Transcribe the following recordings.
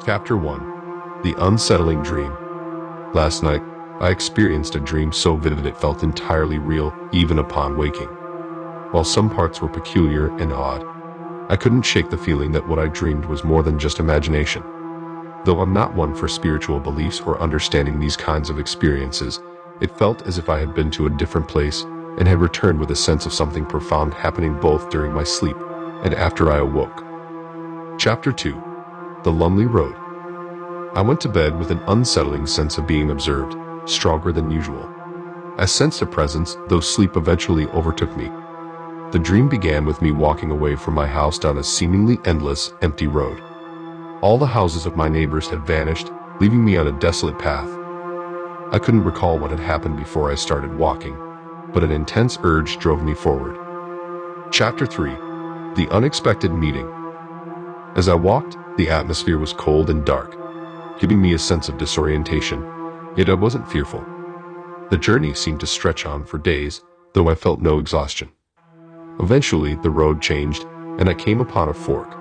Chapter 1. The Unsettling Dream. Last night, I experienced a dream so vivid it felt entirely real, even upon waking. While some parts were peculiar and odd, I couldn't shake the feeling that what I dreamed was more than just imagination. Though I'm not one for spiritual beliefs or understanding these kinds of experiences, it felt as if I had been to a different place and had returned with a sense of something profound happening both during my sleep and after I awoke. Chapter 2. The Lonely Road. I went to bed with an unsettling sense of being observed, stronger than usual. I sensed a presence, though sleep eventually overtook me. The dream began with me walking away from my house down a seemingly endless, empty road. All the houses of my neighbors had vanished, leaving me on a desolate path. I couldn't recall what had happened before I started walking, but an intense urge drove me forward. Chapter 3. The Unexpected Meeting. As I walked, the atmosphere was cold and dark, giving me a sense of disorientation, yet I wasn't fearful. The journey seemed to stretch on for days, though I felt no exhaustion. Eventually, the road changed, and I came upon a fork.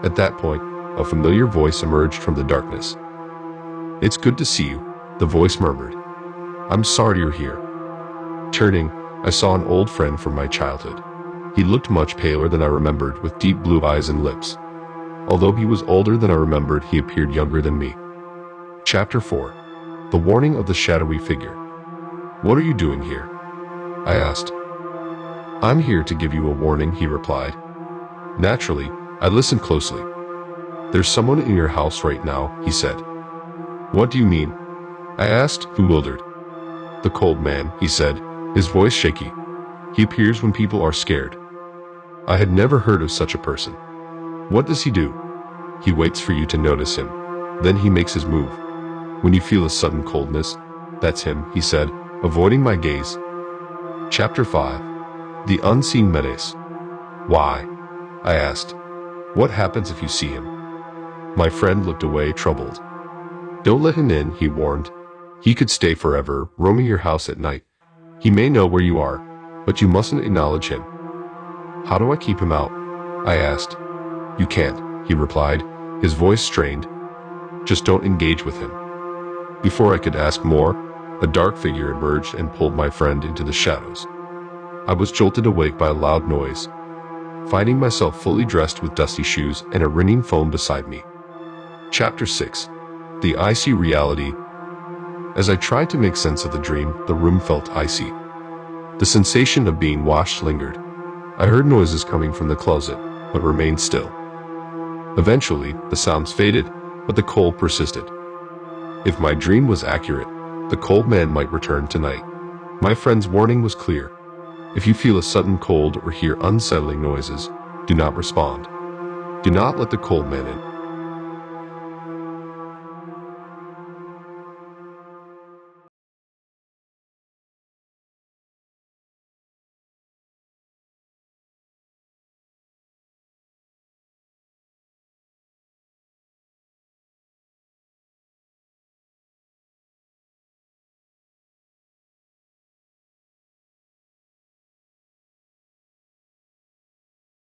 At that point, a familiar voice emerged from the darkness. "It's good to see you," the voice murmured. "I'm sorry you're here." Turning, I saw an old friend from my childhood. He looked much paler than I remembered, with deep blue eyes and lips. Although he was older than I remembered, he appeared younger than me. Chapter 4. The Warning of the Shadowy Figure. "What are you doing here?" I asked. "I'm here to give you a warning," he replied. Naturally, I listened closely. "There's someone in your house right now," he said. "What do you mean?" I asked, bewildered. "The cold man," he said, his voice shaky. "He appears when people are scared." I had never heard of such a person. "What does he do?" "He waits for you to notice him. Then he makes his move. When you feel a sudden coldness, that's him," he said, avoiding my gaze. Chapter 5. The Unseen Menace. "Why?" I asked. "What happens if you see him?" My friend looked away, troubled. "Don't let him in," he warned. "He could stay forever, roaming your house at night. He may know where you are, but you mustn't acknowledge him." "How do I keep him out?" I asked. "You can't," he replied, his voice strained. "Just don't engage with him." Before I could ask more, a dark figure emerged and pulled my friend into the shadows. I was jolted awake by a loud noise, finding myself fully dressed with dusty shoes and a ringing phone beside me. Chapter 6. The Icy Reality. As I tried to make sense of the dream, the room felt icy. The sensation of being washed lingered. I heard noises coming from the closet, but remained still. Eventually, the sounds faded, but the cold persisted. If my dream was accurate, the cold man might return tonight. My friend's warning was clear. If you feel a sudden cold or hear unsettling noises, do not respond. Do not let the cold man in.